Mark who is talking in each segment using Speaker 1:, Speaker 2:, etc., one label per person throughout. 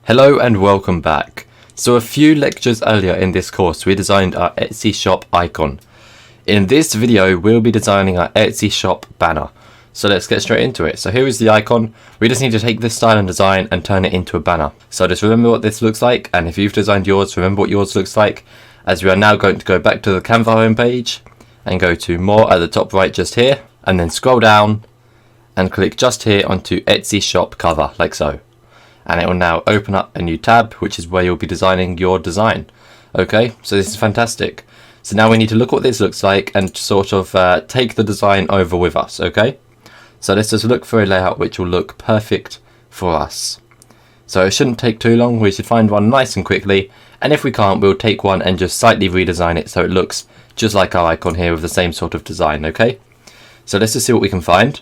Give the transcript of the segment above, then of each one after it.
Speaker 1: Hello and welcome back. So a few lectures earlier in this course we designed our Etsy shop icon. In this video we'll be designing our Etsy shop banner. So let's get straight into it. So here is the icon. We just need to take this style and design and turn it into a banner. So just remember what this looks like, and if you've designed yours, remember what yours looks like, as we are now going to go back to the Canva homepage and go to more at the top right just here, and then scroll down and click just here onto Etsy shop cover like so. And it will now open up a new tab, which is where you'll be designing your design. Okay, so this is fantastic. So now we need to look what this looks like and sort of take the design over with us, okay? So let's just look for a layout which will look perfect for us. So it shouldn't take too long, we should find one nice and quickly, and if we can't, we'll take one and just slightly redesign it so it looks just like our icon here with the same sort of design, okay? So let's just see what we can find.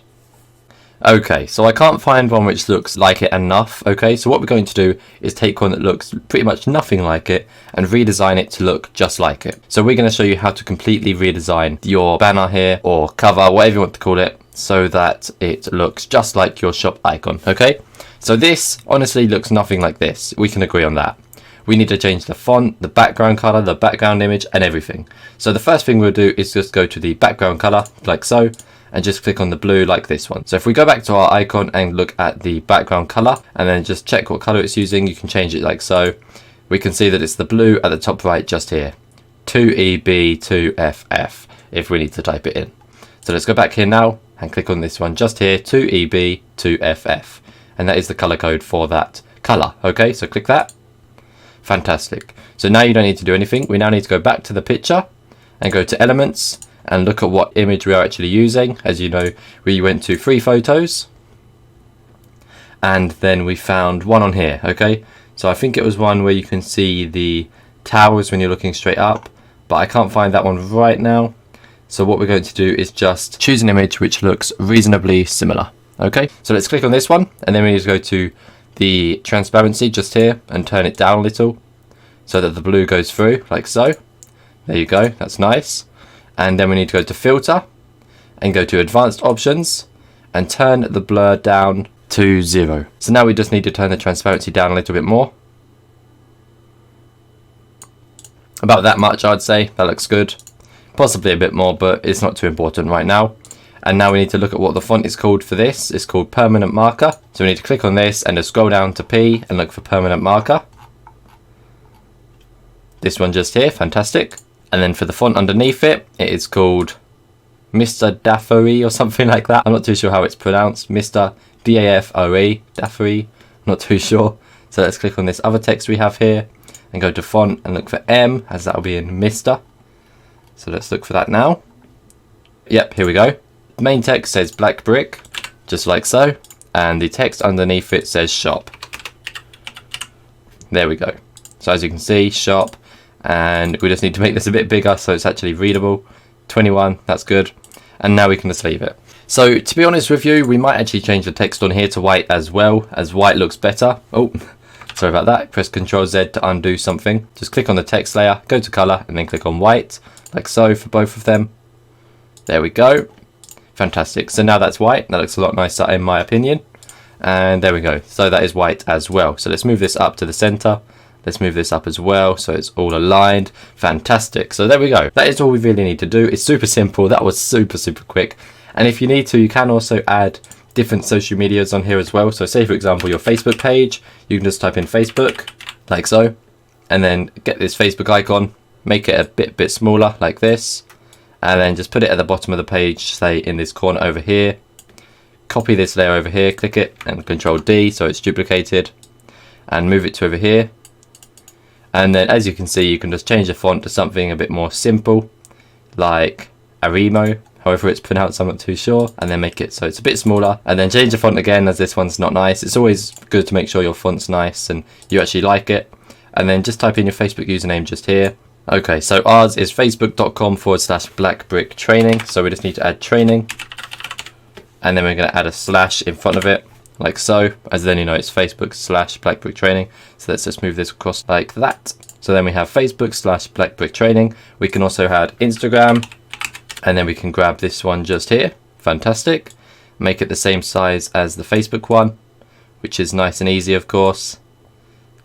Speaker 1: Okay, so I can't find one which looks like it enough, okay? So what we're going to do is take one that looks pretty much nothing like it and redesign it to look just like it. So we're going to show you how to completely redesign your banner here, or cover, whatever you want to call it, so that it looks just like your shop icon, okay? So this honestly looks nothing like this. We can agree on that. We need to change the font, the background color, the background image, and everything. So the first thing we'll do is just go to the background color, like so, and just click on the blue like this one. So if we go back to our icon and look at the background color and then just check what color it's using, you can change it like so. We can see that it's the blue at the top right just here, 2EB2FF, if we need to type it in. So let's go back here now and click on this one just here, 2EB2FF, and that is the color code for that color. Okay, so click that. Fantastic. So now you don't need to do anything. We now need to go back to the picture and go to elements and look at what image we are actually using. As you know, we went to free photos and then we found one on here, okay? So I think it was one where you can see the towers when you're looking straight up, but I can't find that one right now. So what we're going to do is just choose an image which looks reasonably similar, okay? So let's click on this one, and then we need to go to the transparency just here and turn it down a little so that the blue goes through like so. There you go, that's nice. And then we need to go to filter and go to advanced options and turn the blur down to 0. So now we just need to turn the transparency down a little bit more. About that much, I'd say. That looks good. Possibly a bit more, but it's not too important right now. And now we need to look at what the font is called for this. It's called permanent marker. So we need to click on this and just scroll down to P and look for permanent marker. This one just here, fantastic. And then for the font underneath it, it is called Mr. Daffoe or something like that. I'm not too sure how it's pronounced. Mr. D-A-F-O-E, Daffoe, not too sure. So let's click on this other text we have here and go to font and look for M, as that will be in Mr. So let's look for that now. Yep, here we go. The main text says black brick, just like so. And the text underneath it says shop. There we go. So as you can see, shop. And we just need to make this a bit bigger so it's actually readable. 21, that's good. And now we can just leave it. So to be honest with you, we might actually change the text on here to white as well, as white looks better. Oh, sorry about that. Press Ctrl Z to undo something. Just click on the text layer, go to color, and then click on white, like so for both of them. There we go. Fantastic. So now that's white. That looks a lot nicer in my opinion. And there we go. So that is white as well. So let's move this up to the center. Let's move this up as well so it's all aligned. Fantastic. So there we go. That is all we really need to do. It's super simple. That was super quick. And if you need to, you can also add different social medias on here as well. So say for example your Facebook page, you can just type in Facebook like so, and then get this Facebook icon, make it a bit smaller like this, and then just put it at the bottom of the page, say in this corner over here. Copy this layer over here, click it and Ctrl D so it's duplicated, and move it to over here. And then as you can see, you can just change the font to something a bit more simple, like Arimo, however it's pronounced, I'm not too sure, and then make it so it's a bit smaller, and then change the font again as this one's not nice. It's always good to make sure your font's nice and you actually like it. And then just type in your Facebook username just here. Okay, so ours is facebook.com/blackbricktraining, so we just need to add training, and then we're going to add a slash in front of it, like so, as then you know it's Facebook/blackbricktraining. So let's just move this across like that. So then we have Facebook/blackbricktraining. We can also add Instagram, and then we can grab this one just here. Fantastic. Make it the same size as the Facebook one, which is nice and easy, of course.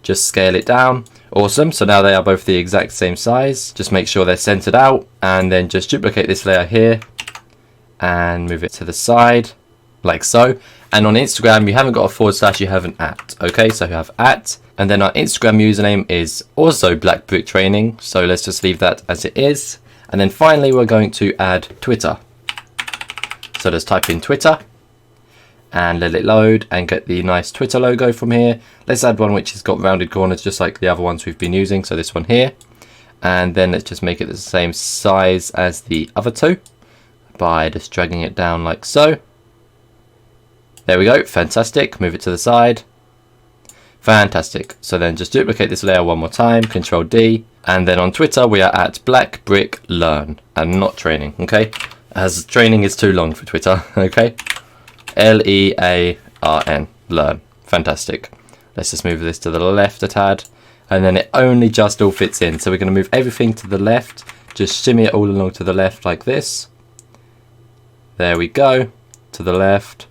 Speaker 1: just scale it down. Awesome, so now they are both the exact same size. Just make sure they're centered out, and then just duplicate this layer here and move it to the side like so. And on Instagram you haven't got a forward slash, you have an at. Okay, so you have at, and then our Instagram username is also Black Brick Training, so let's just leave that as it is. And then finally we're going to add Twitter, so let's type in Twitter and let it load and get the nice Twitter logo from here. Let's add one which has got rounded corners just like the other ones we've been using, so this one here. And then let's just make it the same size as the other two by just dragging it down like so. There we go, fantastic. Move it to the side. Fantastic. So then just duplicate this layer one more time, Control D, and then on Twitter we are at Black Brick Learn and not training, okay? As training is too long for Twitter, okay? Learn, learn. Fantastic. Let's just move this to the left a tad, and then it only just all fits in. So we're going to move everything to the left, just shimmy it all along to the left like this. There we go. To the left,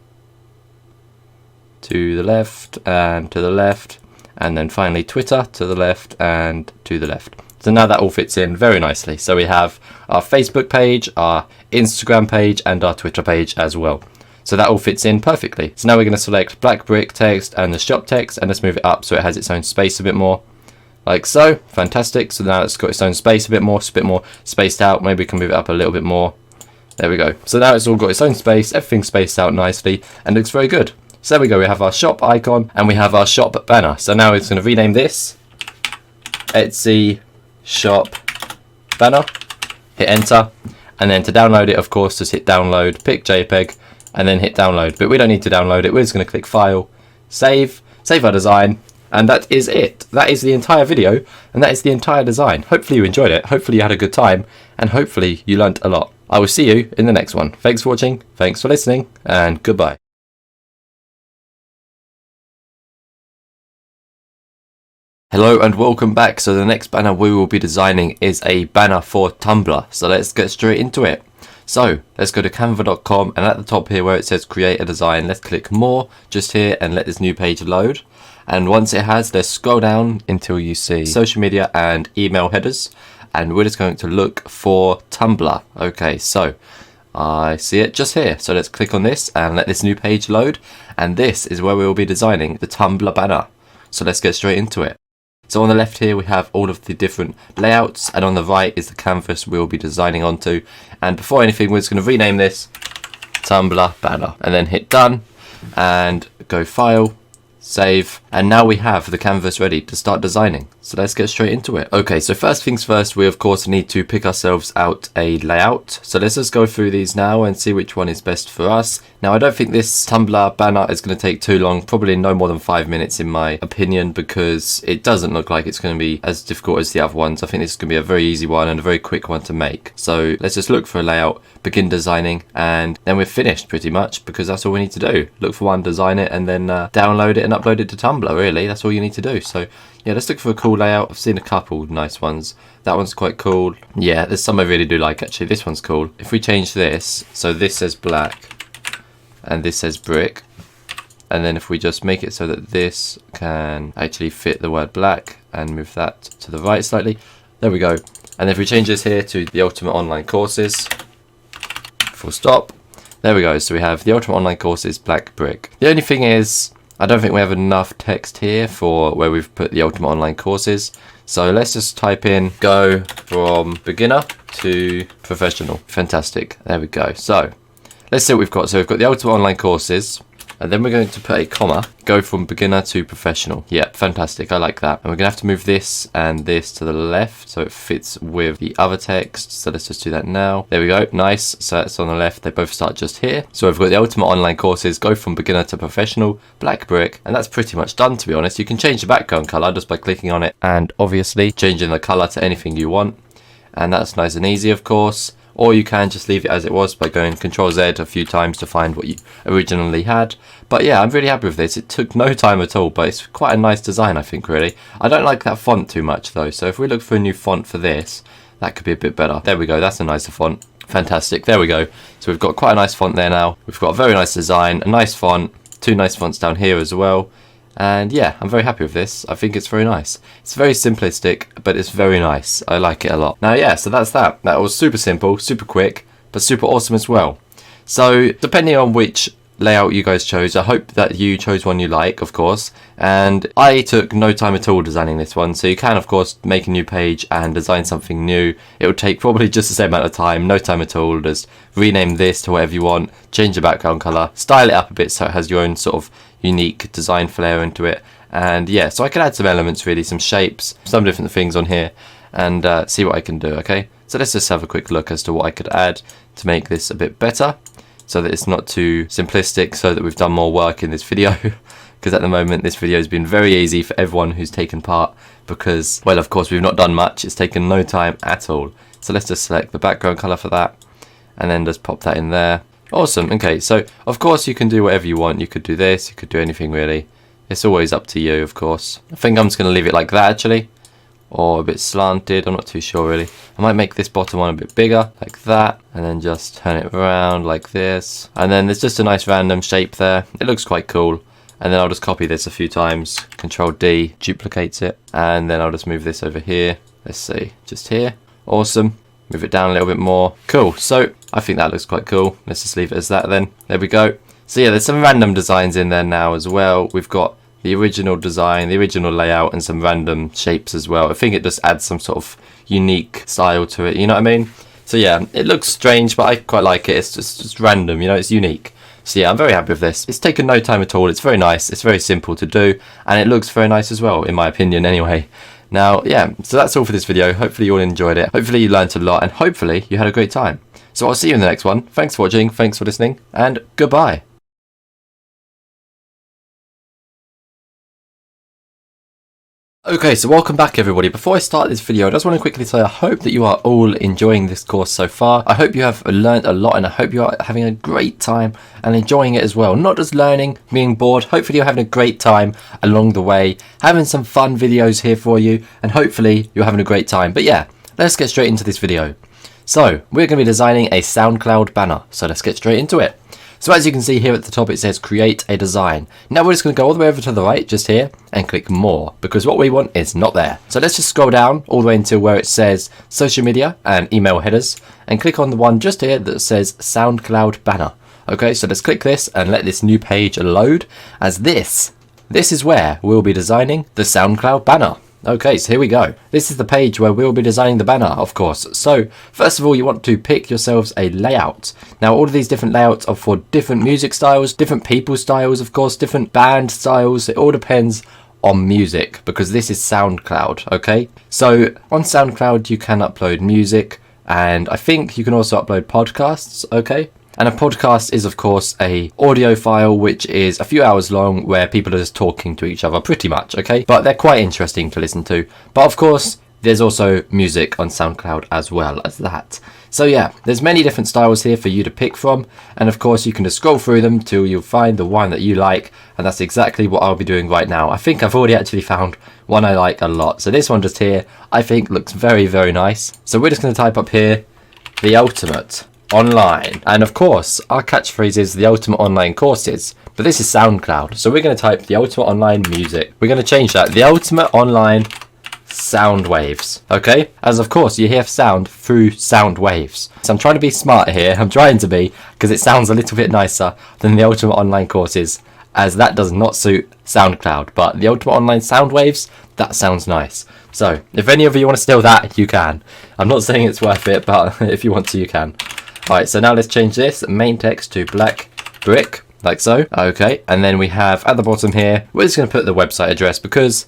Speaker 1: to the left, and to the left, and then finally Twitter to the left and to the left. So now that all fits in very nicely. So we have our Facebook page, our Instagram page, and our Twitter page as well. So that all fits in perfectly. So now we're going to select Black Brick text and the shop text, and let's move it up so it has its own space a bit more. Like so. Fantastic. So now it's got its own space a bit more spaced out. Maybe we can move it up a little bit more. There we go. So now it's all got its own space, everything's spaced out nicely, and looks very good. So there we go, we have our shop icon and we have our shop banner. So now it's going to rename this Etsy Shop Banner. Hit enter, and then to download it, of course, just hit download, pick JPEG, and then hit download. But we don't need to download it, we're just going to click file, save our design, and that is it. That is the entire video, and that is the entire design. Hopefully you enjoyed it, hopefully you had a good time, and hopefully you learnt a lot. I will see you in the next one. Thanks for watching, thanks for listening, and goodbye. Hello and welcome back. So the next banner we will be designing is a banner for Tumblr. So let's get straight into it. So let's go to canva.com, and at the top here where it says create a design, let's click more just here and let this new page load. And once it has, let's scroll down until you see social media and email headers, and we're just going to look for Tumblr. Okay, so I see it just here. So let's click on this and let this new page load, and this is where we will be designing the Tumblr banner. So let's get straight into it. So on the left here we have all of the different layouts, and on the right is the canvas we'll be designing onto. And before anything, we're just going to rename this Tumblr Banner, and then hit done and go file, save, and now we have the canvas ready to start designing. So let's get straight into it. Okay, so first things first, we of course need to pick ourselves out a layout. So let's just go through these now and see which one is best for us. Now I don't think this Tumblr banner is going to take too long, probably no more than 5 minutes in my opinion, because it doesn't look like it's going to be as difficult as the other ones. I think this is going to be a very easy one and a very quick one to make. So let's just look for a layout, begin designing, and then we're finished pretty much, because that's all we need to do. Look for one, design it, and then download it and upload it to Tumblr. Really, that's all you need to do. So yeah, let's look for a cool layout. I've seen a couple nice ones. That one's quite cool. Yeah, there's some I really do like actually. This one's cool. If we change this, so this says black and this says brick, and then if we just make it so that this can actually fit the word black and move that to the right slightly, there we go. And if we change this here to the Ultimate Online Courses, full stop, there we go. So we have the Ultimate Online Courses black brick. The only thing is, I don't think we have enough text here for where we've put the Ultimate Online Courses. So let's just type in go from beginner to professional. Fantastic. There we go. So let's see what we've got. So we've got the Ultimate Online Courses, and then we're going to put a comma, go from beginner to professional. Yeah, fantastic. I like that. And we're going to have to move this and this to the left so it fits with the other text. So let's just do that now. There we go. Nice. So it's on the left. They both start just here. So we've got the Ultimate Online Courses, go from beginner to professional, black brick. And that's pretty much done, to be honest. You can change the background color just by clicking on it and obviously changing the color to anything you want. And that's nice and easy, of course. Or you can just leave it as it was by going Ctrl Z a few times to find what you originally had. But yeah, I'm really happy with this. It took no time at all, but it's quite a nice design, I think, really. I don't like that font too much though, so if we look for a new font for this, that could be a bit better. There we go, that's a nicer font. Fantastic, there we go. So we've got quite a nice font there now. We've got a very nice design, a nice font, two nice fonts down here as well. And yeah, I'm very happy with this. I think it's very nice. It's very simplistic, but it's very nice. I like it a lot. Now yeah, so that's that. That was super simple, super quick, but super awesome as well. So depending on which layout you guys chose, I hope that you chose one you like, of course, and I took no time at all designing this one, so you can of course make a new page and design something new. It would take probably just the same amount of time, no time at all. Just rename this to whatever you want, change the background color, style it up a bit so it has your own sort of unique design flair into it. And yeah, so I can add some elements, really, some shapes, some different things on here, and see what I can do. Okay, so let's just have a quick look as to what I could add to make this a bit better, so that it's not too simplistic, so that we've done more work in this video. Because at the moment this video has been very easy for everyone who's taken part, because, well, of course we've not done much. It's taken no time at all. So let's just select the background color for that, and then just pop that in there. Awesome. Okay, so of course you can do whatever you want. You could do this, you could do anything really. It's always up to you, of course. I think I'm just going to leave it like that actually, or a bit slanted, I'm not too sure really. I might make this bottom one a bit bigger, like that, and then just turn it around like this. And then there's just a nice random shape there. It looks quite cool. And then I'll just copy this a few times. Control D duplicates it. And then I'll just move this over here. Let's see, just here. Awesome. Move it down a little bit more. Cool, so I think that looks quite cool. Let's just leave it as that then. There we go. So yeah, there's some random designs in there now as well. We've got the original design, the original layout, and some random shapes as well. I think it just adds some sort of unique style to it, you know what I mean? So yeah, it looks strange, but I quite like it. It's just random, you know, it's unique. So yeah, I'm very happy with this. It's taken no time at all. It's very nice. It's very simple to do, and it looks very nice as well, in my opinion anyway. Now, yeah, so that's all for this video. Hopefully you all enjoyed it. Hopefully you learned a lot, and hopefully you had a great time. So I'll see you in the next one. Thanks for watching, thanks for listening, and goodbye. Okay, so welcome back everybody. Before I start this video, I just want to quickly say I hope that you are all enjoying this course so far. I hope you have learned a lot, and I hope you are having a great time and enjoying it as well. Not just learning, being bored. Hopefully you're having a great time along the way, having some fun videos here for you, and hopefully you're having a great time. But yeah, let's get straight into this video. So we're going to be designing a SoundCloud banner, so let's get straight into it. So as you can see here at the top, it says create a design. Now we're just going to go all the way over to the right just here and click more, because what we want is not there. So let's just scroll down all the way until where it says social media and email headers, and click on the one just here that says SoundCloud banner. Okay, so let's click this and let this new page load, as this is where we'll be designing the SoundCloud banner. Okay, so here we go. This is the page where we'll be designing the banner, of course. So first of all, you want to pick yourselves a layout. Now all of these different layouts are for different music styles, different people styles, of course, different band styles. It all depends on music, because this is SoundCloud. Okay, so on SoundCloud you can upload music, and I think you can also upload podcasts. Okay, and a podcast is of course a audio file which is a few hours long, where people are just talking to each other pretty much. Okay, but they're quite interesting to listen to. But of course there's also music on SoundCloud as well as that. So yeah, there's many different styles here for you to pick from, and of course you can just scroll through them till you'll find the one that you like, and that's exactly what I'll be doing right now. I think I've already actually found one I like a lot. So this one just here I think looks very, very nice. So we're just going to type up here the ultimate online, and of course our catchphrase is the ultimate online courses, but this is SoundCloud, so we're going to type the ultimate online music. We're going to change that, the ultimate online sound waves. Okay, as of course you hear sound through sound waves. So I'm trying to be smart here, I'm trying to be, because it sounds a little bit nicer than the ultimate online courses, as that does not suit SoundCloud, but the ultimate online sound waves, that sounds nice. So if any of you want to steal that, you can. I'm not saying it's worth it, but if you want to, you can. Alright, so now let's change this main text to black brick, like so. Okay, and then we have at the bottom here, we're just going to put the website address, because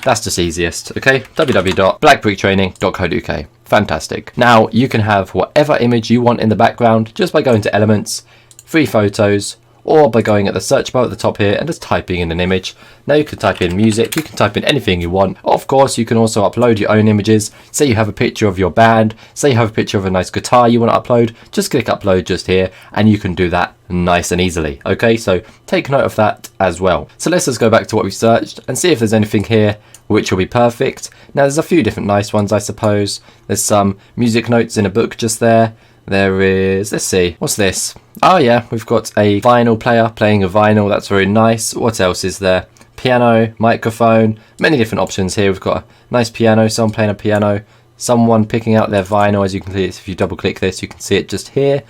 Speaker 1: that's just easiest. Okay, www.blackbricktraining.co.uk. Fantastic. Now you can have whatever image you want in the background just by going to elements, free photos, or by going at the search bar at the top here and just typing in an image. Now you can type in music, you can type in anything you want. Of course, you can also upload your own images. Say you have a picture of your band, say you have a picture of a nice guitar you want to upload, just click upload just here and you can do that nice and easily. Okay, so take note of that as well. So let's just go back to what we searched and see if there's anything here which will be perfect. Now there's a few different nice ones, I suppose. There's some music notes in a book just there. There is, let's see, what's this? Oh yeah, we've got a vinyl player playing a vinyl. That's very nice. What else is there? piano, microphone, many different options here. We've got a nice piano, someone playing a piano, someone picking out their vinyl. As you can see, if you double click this, you can see it just here.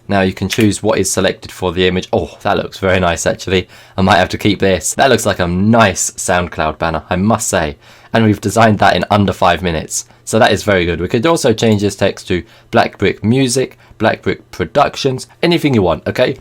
Speaker 1: Now you can choose what is selected for the image. Oh, that looks very nice actually. I might have to keep this. That looks like a nice SoundCloud banner, I must say. And we've designed that in under 5 minutes. So that is very good. We could also change this text to Black Brick Music, Black Brick Productions, anything you want, okay?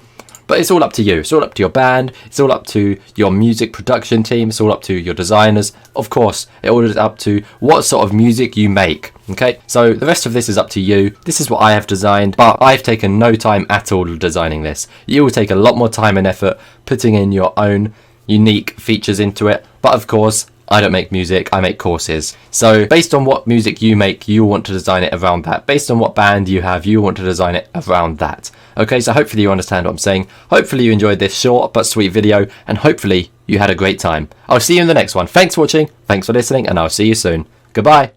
Speaker 1: But it's all up to you. It's all up to your band. It's all up to your music production team. It's all up to your designers. Of course, it all is up to what sort of music you make. Okay, so the rest of this is up to you. This is what I have designed, but I've taken no time at all designing this. You will take a lot more time and effort putting in your own unique features into it. But of course, I don't make music, I make courses. So based on what music you make, you want to design it around that. Based on what band you have, you want to design it around that. Okay, so hopefully you understand what I'm saying. Hopefully you enjoyed this short but sweet video, and hopefully you had a great time. I'll see you in the next one. Thanks for watching, thanks for listening, and I'll see you soon. Goodbye.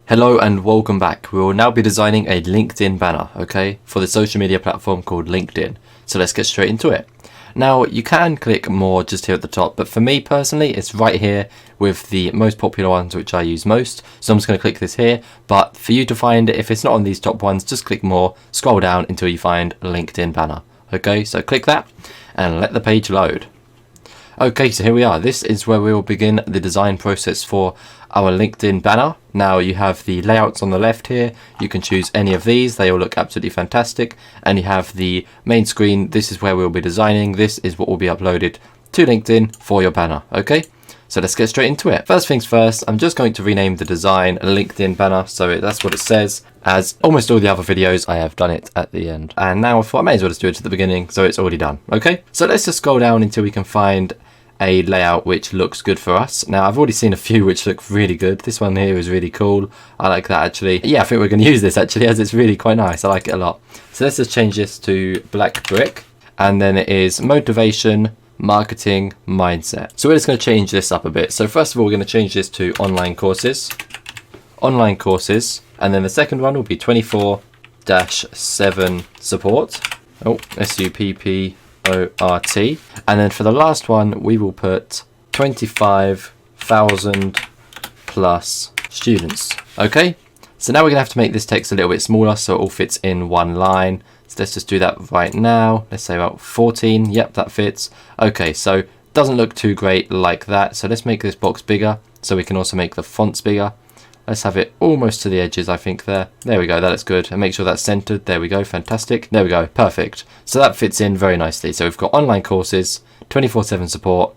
Speaker 1: Hello and welcome back. We will now be designing a LinkedIn banner, okay, for the social media platform called LinkedIn. So let's get straight into it. Now you can click more just here at the top, but for me personally it's right here with the most popular ones which I use most. So I'm just going to click this here, but for you to find it, if it's not on these top ones, just click more, scroll down until you find LinkedIn banner. Okay, so click that and let the page load. Okay, so here we are. This is where we will begin the design process for our LinkedIn banner. Now you have the layouts on the left here. You can choose any of these. They all look absolutely fantastic. And you have the main screen. This is where we'll be designing. This is what will be uploaded to LinkedIn for your banner. Okay, so let's get straight into it. First things first, I'm just going to rename the design LinkedIn banner. So that's what it says. As almost all the other videos, I have done it at the end. And now I thought I may as well just do it at the beginning. So it's already done. Okay, so let's just scroll down until we can find a layout which looks good for us. Now I've already seen a few which look really good. This one here is really cool. I like that actually. Yeah, I think we're going to use this actually, as it's really quite nice. I like it a lot. So let's just change this to Black Brick, and then it is motivation, marketing, mindset. So we're just going to change this up a bit. So first of all, we're going to change this to online courses, and then the second one will be 24-7 support. Oh, SUPPORT. And then for the last one, we will put 25,000 plus students. Okay, so now we're gonna have to make this text a little bit smaller so it all fits in one line. So let's just do that right now. Let's say about 14. Yep, that fits. Okay, so doesn't look too great like that. So let's make this box bigger so we can also make the fonts bigger. Let's have it almost to the edges, I think there. There we go, that looks good. And make sure that's centered. There we go, fantastic. There we go, perfect. So that fits in very nicely. So we've got online courses, 24/7 support,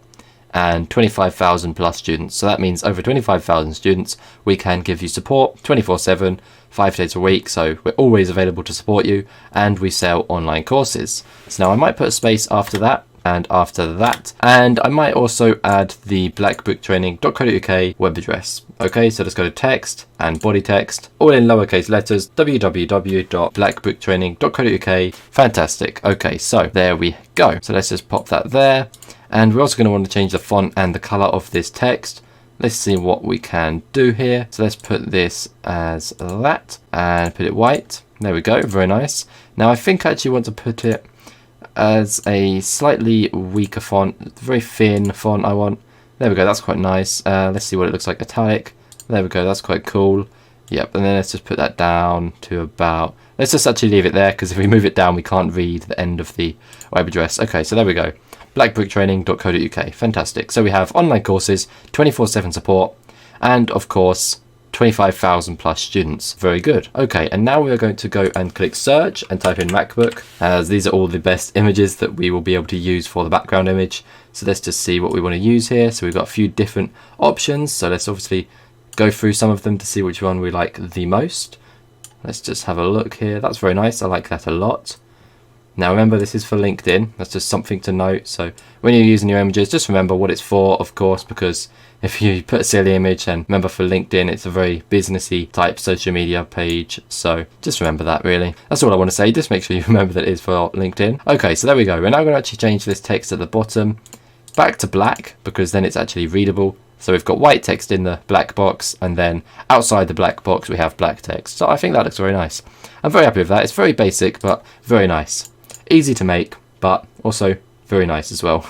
Speaker 1: and 25,000 plus students. So that means over 25,000 students, we can give you support 24/7, 5 days a week. So we're always available to support you, and we sell online courses. So now I might put a space after that, and after that, and I might also add the blackbricktraining.co.uk web address. Okay, so let's go to text and body text, all in lowercase letters, www.blackbricktraining.co.uk. Fantastic. Okay, so there we go. So let's just pop that there, and we're also going to want to change the font and the color of this text. Let's see what we can do here. So let's put this as that and put it white. There we go, very nice. Now I think I actually want to put it as a slightly weaker font, very thin font I want. There we go, that's quite nice. Let's see what it looks like, italic. There we go, that's quite cool. Yep, and then let's just put that down to about, let's just actually leave it there, because if we move it down we can't read the end of the web address. Okay, so there we go, blackbricktraining.co.uk, fantastic. So we have online courses, 24/7 support, and of course 25,000 plus students. Very good. Okay, and now we are going to go and click search and type in MacBook, as these are all the best images that we will be able to use for the background image. So let's just see what we want to use here. So we've got a few different options. So let's obviously go through some of them to see which one we like the most. Let's just have a look here. That's very nice. I like that a lot. Now remember, this is for LinkedIn. That's just something to note. So when you're using your images, just remember what it's for, of course, because if you put a silly image, and remember for LinkedIn, it's a very businessy type social media page. So just remember that, really. That's all I want to say. Just make sure you remember that it is for LinkedIn. Okay, so there we go. We're now going to actually change this text at the bottom back to black, because then it's actually readable. So we've got white text in the black box, and then outside the black box, we have black text. So I think that looks very nice. I'm very happy with that. It's very basic, but very nice. easy to make, but also very nice as well,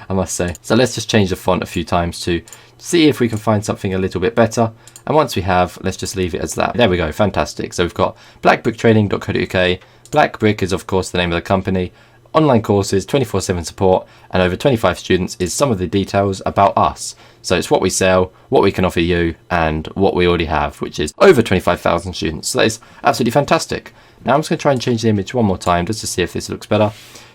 Speaker 1: I must say. So let's just change the font a few times to see if we can find something a little bit better. And once we have, let's just leave it as that. There we go, fantastic. So we've got blackbricktraining.co.uk. Black Brick is of course the name of the company. Online courses, 24/7 support, and over 25 students is some of the details about us. So it's what we sell, what we can offer you, and what we already have, which is over 25,000 students. So that is absolutely fantastic. Now I'm just going to try and change the image one more time just to see if this looks better.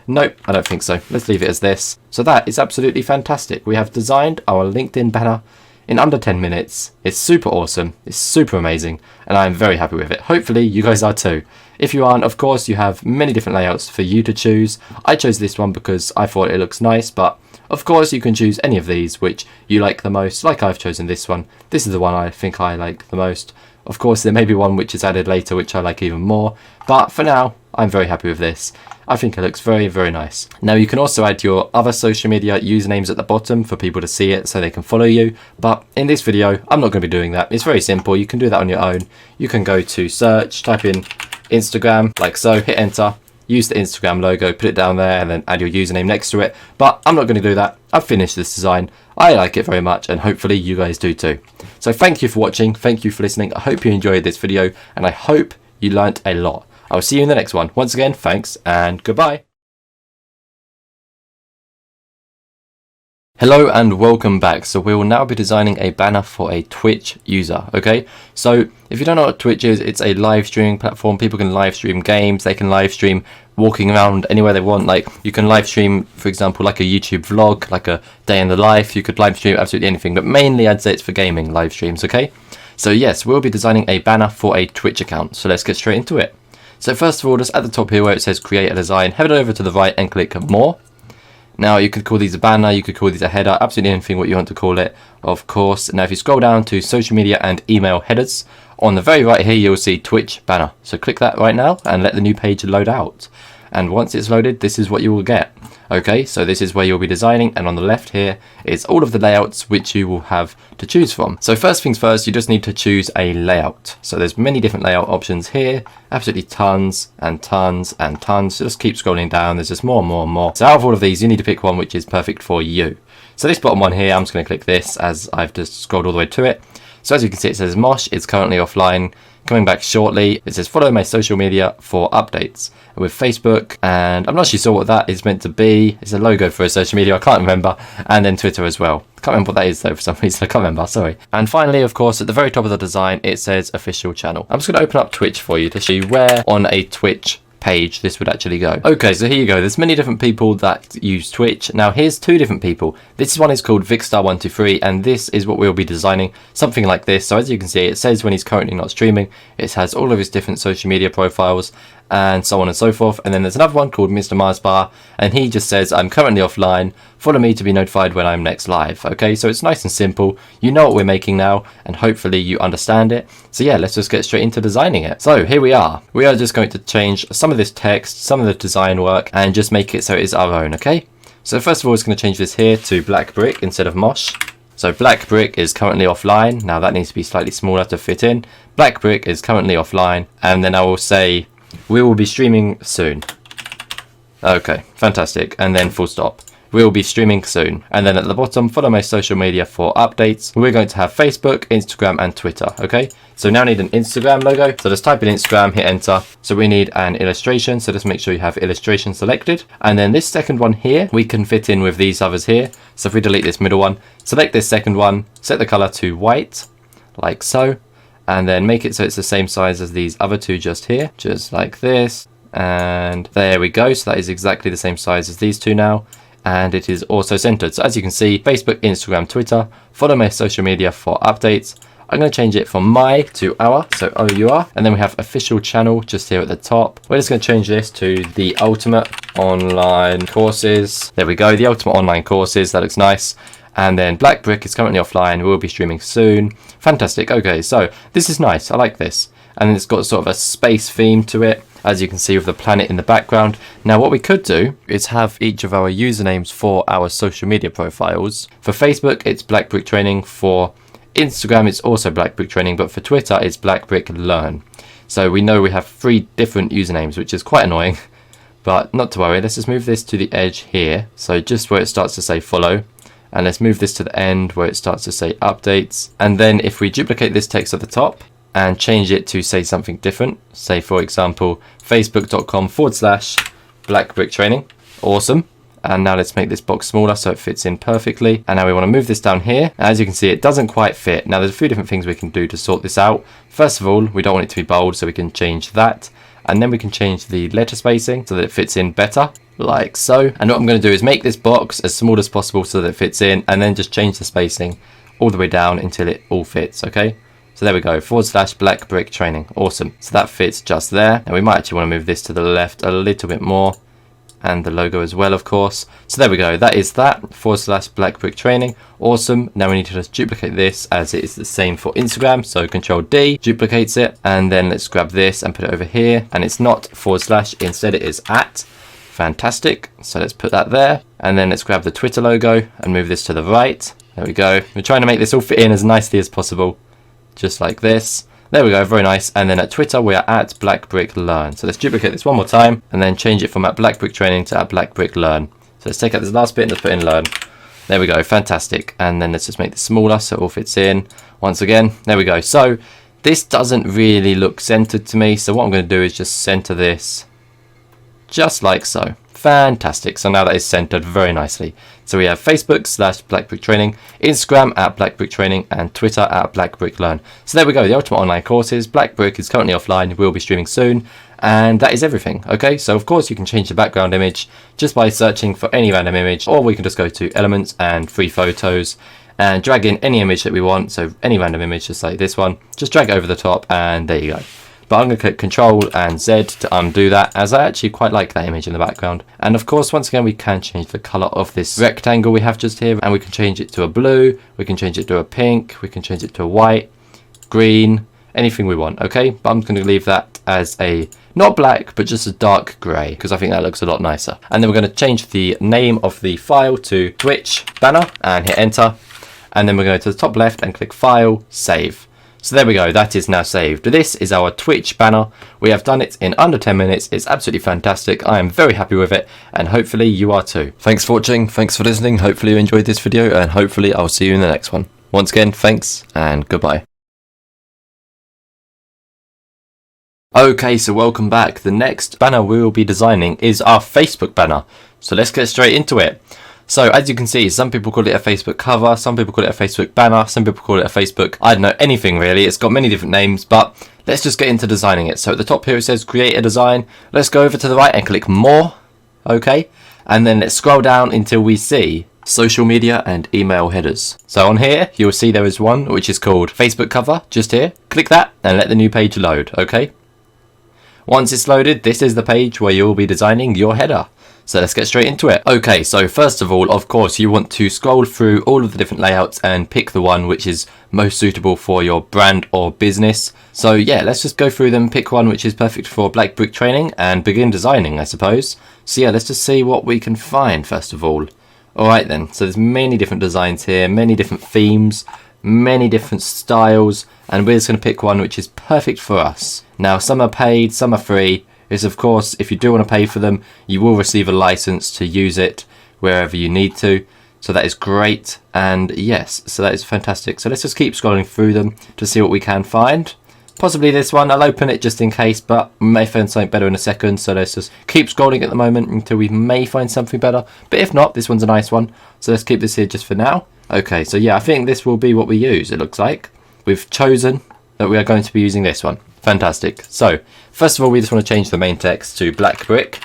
Speaker 1: Nope, I don't think so. Let's leave it as this. So that is absolutely fantastic. We have designed our LinkedIn banner in under 10 minutes. It's super awesome. It's super amazing. And I'm very happy with it. Hopefully you guys are too. If you aren't, of course, you have many different layouts for you to choose. I chose this one because I thought it looks nice, but of course you can choose any of these which you like the most. Like I've chosen this one. This is the one I think I like the most. Of course, there may be one which is added later which I like even more. But for now, I'm very happy with this. I think it looks very, very nice. Now you can also add your other social media usernames at the bottom for people to see it so they can follow you. But in this video, I'm not going to be doing that. It's very simple. You can do that on your own. You can go to search, type in Instagram, like so, hit enter, use the Instagram logo, put it down there, and then add your username next to it. But I'm not going to do that. I've finished this design. I like it very much, and hopefully you guys do too. So thank you for watching. Thank you for listening. I hope you enjoyed this video, and I hope you learnt a lot. I'll see you in the next one. Once again, thanks and goodbye. Hello and welcome back. So we will now be designing a banner for a Twitch user, okay? So if you don't know what Twitch is, it's a live streaming platform. People can live stream games, they can live stream walking around anywhere they want. Like you can live stream, for example, like a YouTube vlog, like a day in the life. You could live stream absolutely anything, but mainly I'd say it's for gaming live streams, okay? So yes, we'll be designing a banner for a Twitch account. So let's get straight into it. So first of all, just at the top here where it says create a design, head over to the right and click more. Now you could call these a banner, you could call these a header, absolutely anything what you want to call it, of course. Now if you scroll down to social media and email headers, on the very right here you'll see Twitch banner. So click that right now and let the new page load out. And once it's loaded, this is what you will get. Okay, so this is where you'll be designing, and on the left here is all of the layouts which you will have to choose from. So first things first, you just need to choose a layout. So there's many different layout options here, absolutely tons and tons and tons. So just keep scrolling down, there's just more and more and more. So out of all of these, you need to pick one which is perfect for you. So this bottom one here, I'm just going to click this as I've just scrolled all the way to it. So as you can see, it says Mosh, it's currently offline, coming back shortly. It says follow my social media for updates with Facebook, and I'm not actually sure what that is meant to be. It's a logo for a social media, I can't remember, and then Twitter as well. I can't remember what that is though for some reason, I can't remember, sorry. And finally, of course, at the very top of the design, it says official channel. I'm just going to open up Twitch for you to show you where on a Twitch page this would actually go. Okay, so here you go. There's many different people that use Twitch. Now here's two different people. This one is called Vicstar123, and this is what we'll be designing, something like this. So as you can see, it says when he's currently not streaming. It has all of his different social media profiles and so on and so forth. And then there's another one called Mr. Marsbar, and he just says I'm currently offline, follow me to be notified when I'm next live. Okay, so it's nice and simple. You know what we're making now, and hopefully you understand it. So yeah, let's just get straight into designing it. So here we are just going to change some of this text, some of the design work, and just make it so it is our own. Okay, so first of all, it's going to change this here to Black Brick instead of Mosh. So Black Brick is currently offline. Now that needs to be slightly smaller to fit in. Black Brick is currently offline, and then I will say we will be streaming soon. Okay, fantastic. And then full stop. We will be streaming soon. And then at the bottom, follow my social media for updates. We're going to have Facebook, Instagram, and Twitter. Okay, so now I need an Instagram logo. So just type in Instagram, hit enter. So we need an illustration. So just make sure you have illustration selected. And then this second one here, we can fit in with these others here. So if we delete this middle one, select this second one, set the color to white, like so. And then make it so it's the same size as these other two just here, just like this. And there we go. So that is exactly the same size as these two now. And it is also centered. So as you can see, Facebook, Instagram, Twitter, follow my social media for updates. I'm going to change it from my to our, so OUR. And then we have official channel just here at the top. We're just going to change this to the ultimate online courses. There we go, the ultimate online courses. That looks nice. And then Black Brick is currently offline. We'll be streaming soon. Fantastic. Okay, so this is nice. I like this. And then it's got sort of a space theme to it, as you can see with the planet in the background. Now what we could do is have each of our usernames for our social media profiles. For Facebook, it's Black Brick Training. For Instagram, it's also Black Brick Training. But for Twitter, it's Black Brick Learn. So we know we have 3 different usernames, which is quite annoying. But not to worry, let's just move this to the edge here. So just where it starts to say follow. And let's move this to the end where it starts to say updates. And then if we duplicate this text at the top and change it to say something different, say for example, facebook.com/blackbricktraining. Awesome. And now let's make this box smaller so it fits in perfectly. And now we want to move this down here. As you can see, it doesn't quite fit. Now there's a few different things we can do to sort this out. First of all, we don't want it to be bold, so we can change that. And then we can change the letter spacing so that it fits in better, like so. And what I'm going to do is make this box as small as possible so that it fits in, and then just change the spacing all the way down until it all fits, okay? So there we go, /blackbricktraining. Awesome. So that fits just there. And we might actually want to move this to the left a little bit more. And the logo as well, of course. So there we go, that is that, /blackbricktraining. Awesome. Now we need to just duplicate this as it is the same for Instagram. So Control D duplicates it, and then let's grab this and put it over here. And it's not /, instead it is @. Fantastic. So let's put that there. And then let's grab the Twitter logo and move this to the right. There we go. We're trying to make this all fit in as nicely as possible. Just like this. There we go, very nice. And then at Twitter, we are @blackbricklearn. So let's duplicate this one more time and then change it from @blackbricktraining to @blackbricklearn. So let's take out this last bit and just put in learn. There we go, fantastic. And then let's just make this smaller so it all fits in. Once again, there we go. So this doesn't really look centered to me. So what I'm going to do is just center this just like so. Fantastic. So now that is centered very nicely. So we have Facebook /blackbricktraining, Instagram @blackbricktraining, and Twitter @blackbricklearn. So there we go, the ultimate online courses. Blackbrick is currently offline, will be streaming soon, and that is everything. Okay, so of course you can change the background image just by searching for any random image, or we can just go to elements and free photos and drag in any image that we want. So any random image, just like this one, just drag it over the top, and there you go. But I'm going to click Control and Z to undo that, as I actually quite like that image in the background. And of course, once again, we can change the color of this rectangle we have just here, and we can change it to a blue, we can change it to a pink, we can change it to a white, green, anything we want, okay? But I'm going to leave that as a, not black, but just a dark gray, because I think that looks a lot nicer. And then we're going to change the name of the file to Twitch Banner and hit enter. And then we're going to go to the top left and click File, Save. So there we go, that is now saved. This is our Twitch banner. We have done it in under 10 minutes. It's absolutely fantastic. I am very happy with it, and hopefully you are too. Thanks for watching, thanks for listening. Hopefully you enjoyed this video, and hopefully I'll see you in the next one. Once again, thanks and goodbye. Okay, so welcome back. The next banner we will be designing is our Facebook banner. So let's get straight into it. So as you can see, some people call it a Facebook cover, some people call it a Facebook banner, some people call it a Facebook, I don't know, anything really. It's got many different names, but let's just get into designing it. So at the top here it says create a design. Let's go over to the right and click more. Okay. And then let's scroll down until we see social media and email headers. So on here, you'll see there is one which is called Facebook cover, just here. Click that and let the new page load. Okay. Once it's loaded, this is the page where you'll be designing your header. So let's get straight into it. Okay, so first of all, of course, you want to scroll through all of the different layouts and pick the one which is most suitable for your brand or business. So yeah, let's just go through them, pick one which is perfect for blackbricktraining and begin designing, I suppose. So yeah, let's just see what we can find first of all. Alright then, so there's many different designs here, many different themes, many different styles, and we're just going to pick one which is perfect for us. Now, some are paid, some are free. Is of course, if you do want to pay for them, you will receive a license to use it wherever you need to. So that is great. And yes, so that is fantastic. So let's just keep scrolling through them to see what we can find. Possibly this one. I'll open it just in case, but we may find something better in a second. So let's just keep scrolling at the moment until we may find something better. But if not, this one's a nice one. So let's keep this here just for now. Okay, so yeah, I think this will be what we use, it looks like. We've chosen that we are going to be using this one. Fantastic. So first of all, we just want to change the main text to black brick,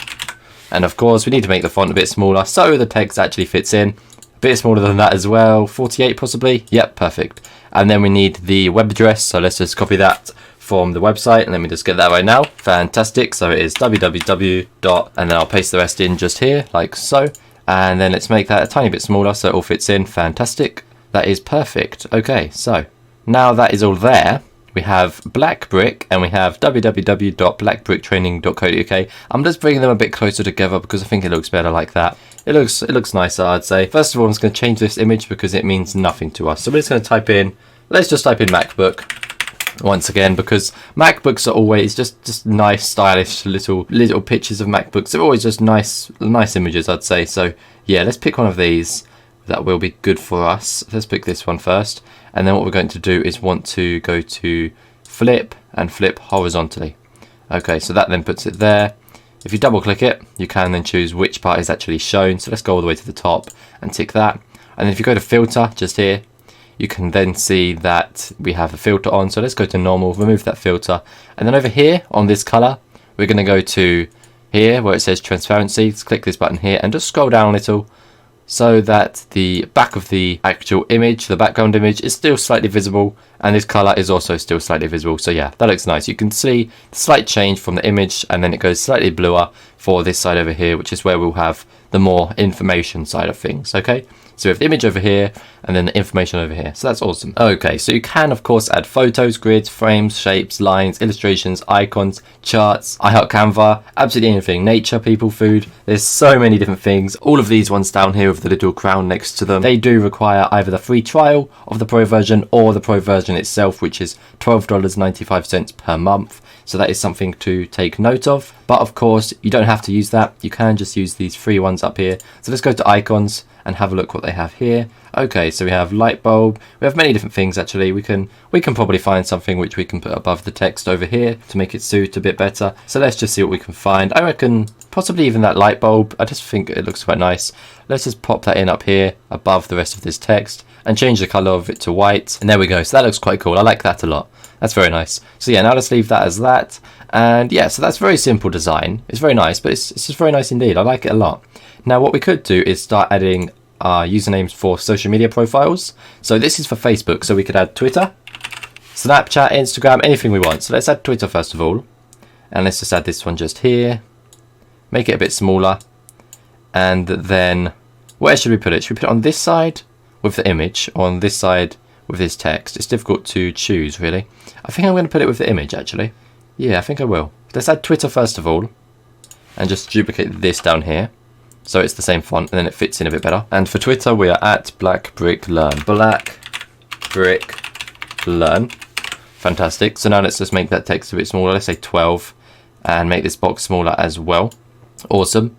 Speaker 1: and of course we need to make the font a bit smaller so the text actually fits in. A bit smaller than that as well, 48 possibly. Yep, perfect. And then we need the web address, so let's just copy that from the website, and let me just get that right now. Fantastic. So it is www. And then I'll paste the rest in just here like so, and then let's make that a tiny bit smaller so it all fits in. Fantastic. That is perfect. Okay, so now that is all there, we have black brick and we have www.blackbricktraining.co.uk. I'm just bringing them a bit closer together because I think it looks better like that. It looks nicer, I'd say. First of all, I'm just going to change this image because it means nothing to us. So we're just going to type in, let's just type in MacBook. once again, because MacBooks are always just nice, stylish little pictures of MacBooks. They're always just nice images, I'd say. So yeah, let's pick one of these. That will be good for us. Let's pick this one first, and then what we're going to do is want to go to flip and flip horizontally. Okay, so that then puts it there. If you double click it, you can then choose which part is actually shown. So let's go all the way to the top and tick that. And then if you go to filter just here, you can then see that we have a filter on. So let's go to normal, remove that filter. And then over here on this color, we're going to go to here where it says transparency. Let's click this button here and just scroll down a little, so that the back of the actual image, the background image, is still slightly visible, and this color is also still slightly visible. So yeah, that looks nice. You can see the slight change from the image, and then it goes slightly bluer for this side over here, which is where we'll have the more information side of things. Okay, so we have the image over here and then the information over here. So that's awesome. Okay, so you can of course add photos, grids, frames, shapes, lines, illustrations, icons, charts. I heart Canva, absolutely anything. Nature, people, food. There's so many different things. All of these ones down here with the little crown next to them, they do require either the free trial of the Pro version or the Pro version itself, which is $12.95 per month. So that is something to take note of. But of course, you don't have to use that. You can just use these free ones up here. So let's go to icons and have a look what they have here. Okay, so we have light bulb. We have many different things actually. We can probably find something which we can put above the text over here to make it suit a bit better. So let's just see what we can find. I reckon possibly even that light bulb. I just think it looks quite nice. Let's just pop that in up here above the rest of this text and change the color of it to white. And there we go. So that looks quite cool. I like that a lot. That's very nice. So yeah, now let's leave that as that. And yeah, so that's very simple design. It's very nice, but it's just very nice indeed. I like it a lot. Now what we could do is start adding usernames for social media profiles. So this is for Facebook, so we could add Twitter, Snapchat, Instagram, anything we want. So let's add Twitter first of all, and let's just add this one just here, make it a bit smaller, and then where should we put it? Should we put it on this side with the image, or on this side with this text? It's difficult to choose really. I think I'm going to put it with the image actually. Yeah, I think I will. Let's add Twitter first of all, and just duplicate this down here, so it's the same font and then it fits in a bit better. And for Twitter, we are at Black Brick Learn. Black Brick Learn. Fantastic. So now let's just make that text a bit smaller. Let's say 12 and make this box smaller as well. Awesome.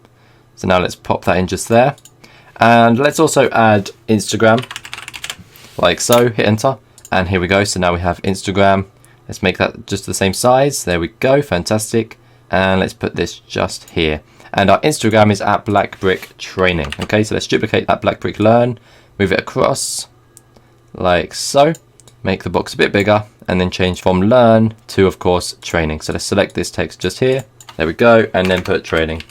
Speaker 1: So now let's pop that in just there. And let's also add Instagram like so. Hit enter. And here we go. So now we have Instagram. Let's make that just the same size. There we go. Fantastic. And let's put this just here. And our Instagram is at Black Brick Training. Okay, so let's duplicate that Black Brick Learn, move it across like so, make the box a bit bigger, and then change from Learn to, of course, Training. So let's select this text just here. There we go, and then put Training.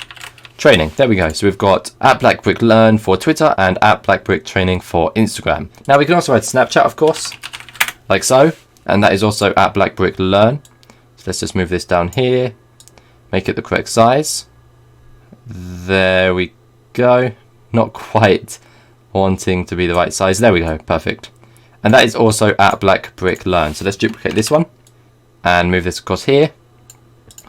Speaker 1: Training, there we go. So we've got at Black Brick Learn for Twitter and at Black Brick Training for Instagram. Now we can also add Snapchat, of course, like so, and that is also at Black Brick Learn. So let's just move this down here, make it the correct size. There we go. Not quite wanting to be the right size. There we go. Perfect. And that is also at Black Brick Learn. So let's duplicate this one and move this across here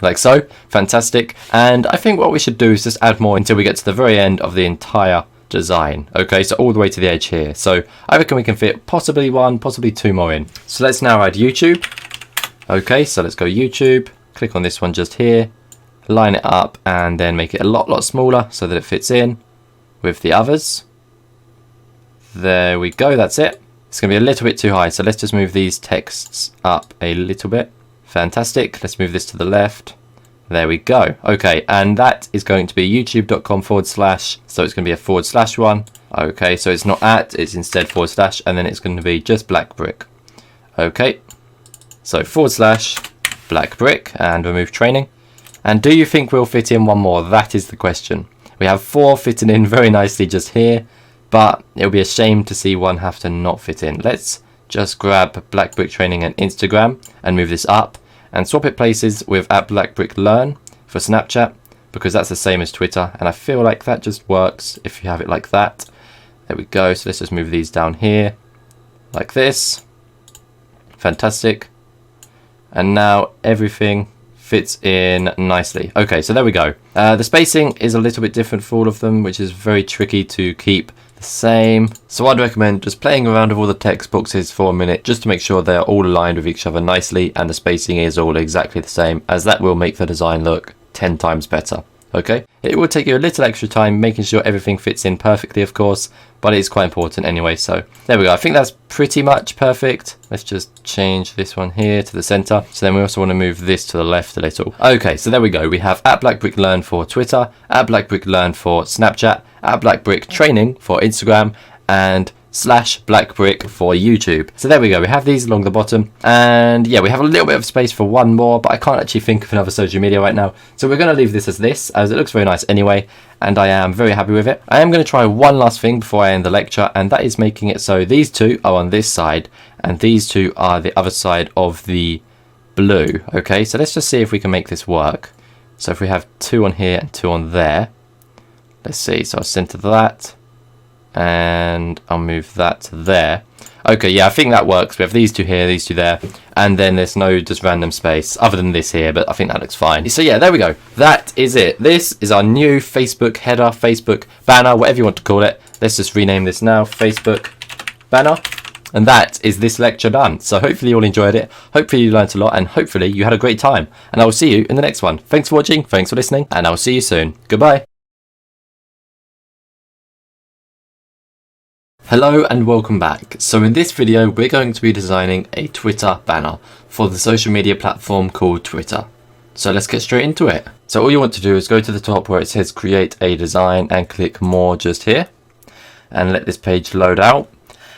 Speaker 1: like so. Fantastic. And I think what we should do is just add more until we get to the very end of the entire design. Okay, so all the way to the edge here. So I reckon we can fit possibly one, possibly two more in. So let's now add YouTube. Okay, so let's go YouTube. Click on this one just here. Line it up and then make it a lot smaller so that it fits in with the others. There we go, that's it. It's going to be a little bit too high, so let's just move these texts up a little bit. Fantastic. Let's move this to the left. There we go. Okay, and that is going to be youtube.com/, so it's going to be a / one. Okay, so it's not at, it's instead / and then it's going to be just Black Brick. Okay, so / Black Brick and remove training. And do you think we'll fit in one more? That is the question. We have 4 fitting in very nicely just here, but it'll be a shame to see one have to not fit in. Let's just grab Black Brick Training and Instagram and move this up and swap it places with at Black Brick Learn for Snapchat, because that's the same as Twitter, and I feel like that just works if you have it like that. There we go. So let's just move these down here like this. Fantastic. And now everything fits in nicely. Okay, so there we go. The spacing is a little bit different for all of them, which is very tricky to keep the same. So I'd recommend just playing around with all the text boxes for a minute just to make sure they're all aligned with each other nicely and the spacing is all exactly the same, as that will make the design look 10 times better. Okay, it will take you a little extra time making sure everything fits in perfectly, of course, but it's quite important anyway. So there we go. I think that's pretty much perfect. Let's just change this one here to the center. So then we also want to move this to the left a little. Okay, so there we go. We have @BlackBrickLearn for Twitter, @BlackBrickLearn for Snapchat, @BlackBrickTraining for Instagram, and /BlackBrick for YouTube. So there we go. We have these along the bottom, and yeah, we have a little bit of space for one more, but I can't actually think of another social media right now. So we're going to leave this, as it looks very nice anyway, and I am very happy with it. I am going to try one last thing before I end the lecture, and that is making it so these two are on this side, and these two are the other side of the blue. Okay, so let's just see if we can make this work. So if we have two on here and two on there, let's see. So I'll center that, and I'll move that to there. Okay, yeah, I think that works. We have these two here, these two there, and then there's no just random space other than this here, but I think that looks fine. So yeah, there we go. That is it. This is our new Facebook header, Facebook banner, whatever you want to call it. Let's just rename this now, Facebook banner. And that is this lecture done. So hopefully you all enjoyed it. Hopefully you learned a lot, and hopefully you had a great time. And I will see you in the next one. Thanks for watching, thanks for listening, and I'll see you soon. Goodbye. Hello and welcome back. So in this video we're going to be designing a Twitter banner for the social media platform called Twitter. So let's get straight into it. So all you want to do is go to the top where it says create a design and click more just here, and let this page load out,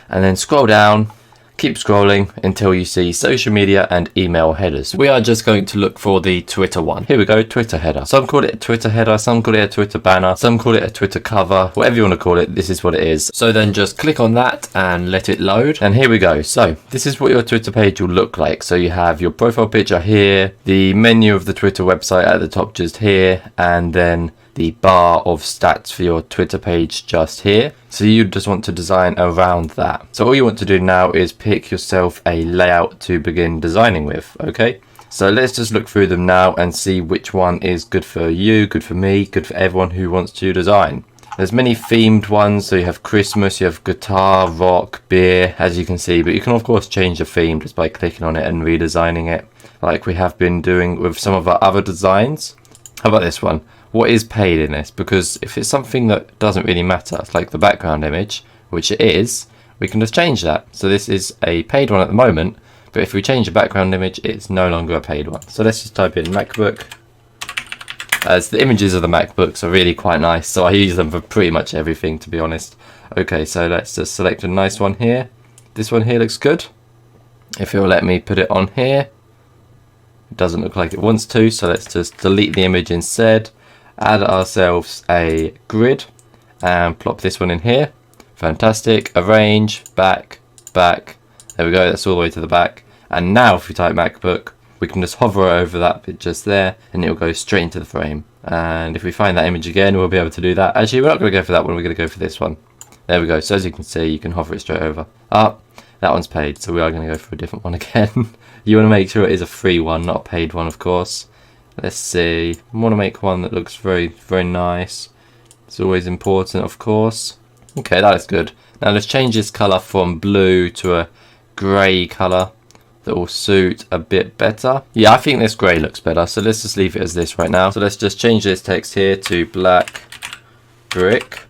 Speaker 1: and then scroll down, keep scrolling until you see social media and email headers. We are just going to look for the Twitter one. Here we go, Twitter header. Some call it a Twitter header, some call it a Twitter banner, some call it a Twitter cover, whatever you want to call it, this is what it is. So then just click on that and let it load. And here we go. So this is what your Twitter page will look like. So you have your profile picture here, the menu of the Twitter website at the top just here, and then the bar of stats for your Twitter page just here. So you just want to design around that. So all you want to do now is pick yourself a layout to begin designing with. Okay, so let's just look through them now and see which one is good for you, good for me, good for everyone who wants to design. There's many themed ones, so you have Christmas, you have guitar, rock, beer, as you can see, but you can of course change the theme just by clicking on it and redesigning it, like we have been doing with some of our other designs. How about this one? What is paid in this? Because if it's something that doesn't really matter, like the background image, which it is, we can just change that. So this is a paid one at the moment, but if we change the background image, it's no longer a paid one. So let's just type in MacBook, as the images of the MacBooks are really quite nice, so I use them for pretty much everything, to be honest. Okay, so let's just select a nice one here. This one here looks good. If it will let me put it on here. It doesn't look like it wants to, so let's just delete the image instead. Add ourselves a grid and plop this one in here. Fantastic. Arrange, back, back. There we go, that's all the way to the back. And now if we type MacBook, we can just hover over that bit just there and it'll go straight into the frame. And if we find that image again, we'll be able to do that. Actually, we're not going to go for that one, we're going to go for this one. There we go. So as you can see, you can hover it straight over. That one's paid, so we are going to go for a different one again. You want to make sure it is a free one, not a paid one, of course. Let's see, I want to make one that looks very, very nice. It's always important, of course. Okay, that is good. Now let's change this colour from blue to a grey colour that will suit a bit better. Yeah, I think this grey looks better, so let's just leave it as this right now. So let's just change this text here to black brick,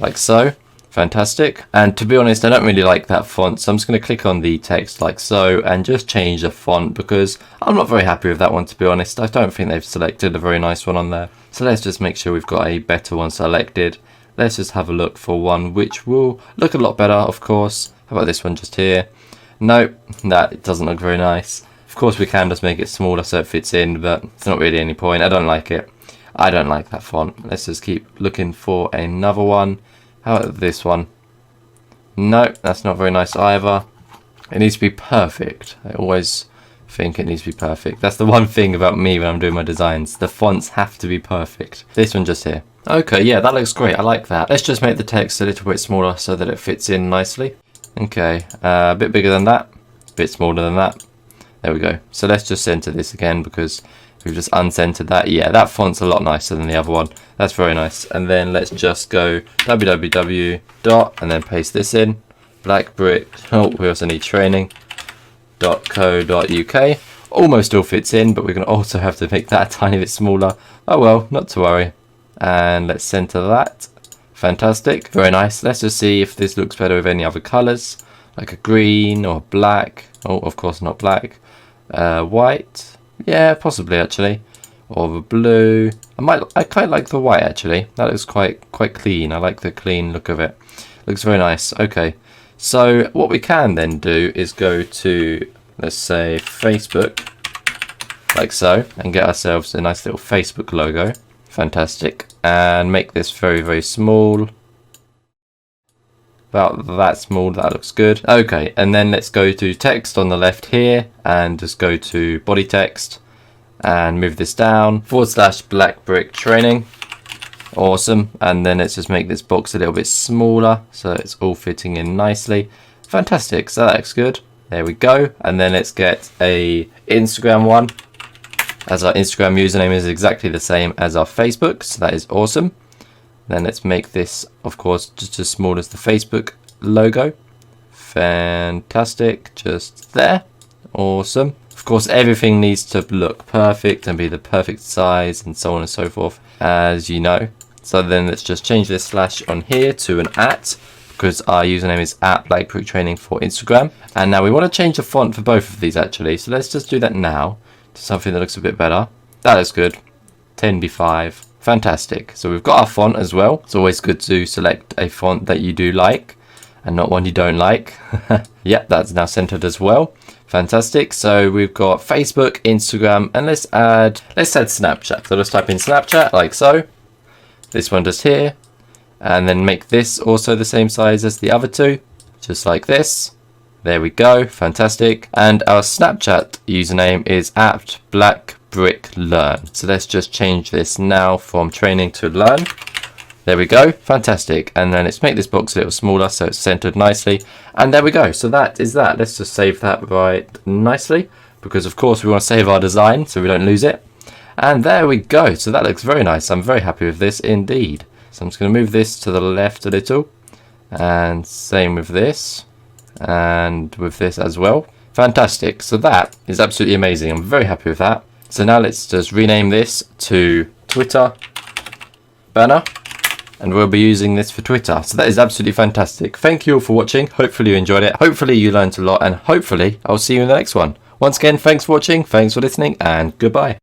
Speaker 1: like so. Fantastic. And to be honest, I don't really like that font, so I'm just going to click on the text like so and just change the font because I'm not very happy with that one, to be honest. I don't think they've selected a very nice one on there. So let's just make sure we've got a better one selected. Let's just have a look for one which will look a lot better, of course. How about this one just here? Nope, that doesn't look very nice. Of course we can just make it smaller so it fits in, but it's not really any point. I don't like it. I don't like that font. Let's just keep looking for another one. How about this one? No, that's not very nice either. It needs to be perfect. I always think it needs to be perfect. That's the one thing about me when I'm doing my designs. The fonts have to be perfect. This one just here. Okay, yeah, that looks great. I like that. Let's just make the text a little bit smaller so that it fits in nicely. Okay, a bit bigger than that. A bit smaller than that. There we go. So let's just center this again because We've just uncentered that. Yeah, that font's a lot nicer than the other one. That's very nice. And then let's just go www. and then paste this in. Black brick. Oh, we also need training.co.uk. Almost all fits in, but we're going to also have to make that a tiny bit smaller. Oh well, not to worry. And let's center that. Fantastic. Very nice. Let's just see if this looks better with any other colors, like a green or black. Oh, of course not black. White. Yeah, possibly actually. Or the blue. I quite like the white actually. That looks quite clean. I like the clean look of it. Looks very nice. Okay. So what we can then do is go to, let's say, Facebook, like so, and get ourselves a nice little Facebook logo. Fantastic. And make this very small. About that small. That looks good. Okay, and then let's go to text on the left here and just go to body text and move this down / black brick training. Awesome. And then let's just make this box a little bit smaller so it's all fitting in nicely. Fantastic. So that looks good. There we go. And then let's get a Instagram one, as our Instagram username is exactly the same as our Facebook. So that is awesome. Then let's make this, of course, just as small as the Facebook logo. Fantastic. Just there. Awesome. Of course, everything needs to look perfect and be the perfect size and so on and so forth, as you know. So then let's just change this slash on here to an @ because our username is @blackbricktraining for Instagram. And now we want to change the font for both of these actually. So let's just do that now to something that looks a bit better. That looks good. 10b5. Fantastic. So we've got our font as well. It's always good to select a font that you do like and not one you don't like. Yep, that's now centered as well. Fantastic. So we've got Facebook, Instagram, and let's add Snapchat. So let's type in Snapchat like so. This one just here, and then make this also the same size as the other two, just like this. There we go. Fantastic. And our Snapchat username is @blackbricklearn. So let's just change this now from training to learn. There we go. Fantastic. And then let's make this box a little smaller so it's centered nicely. And there we go. So that is that. Let's just save that right nicely, because of course we want to save our design so we don't lose it. And there we go. So that looks very nice. I'm very happy with this indeed. So I'm just going to move this to the left a little, and same with this, and with this as well. Fantastic. So that is absolutely amazing. I'm very happy with that. So now let's just rename this to Twitter Banner, and we'll be using this for Twitter. So that is absolutely fantastic. Thank you all for watching. Hopefully you enjoyed it. Hopefully you learned a lot, and hopefully I'll see you in the next one. Once again, thanks for watching, thanks for listening, and goodbye.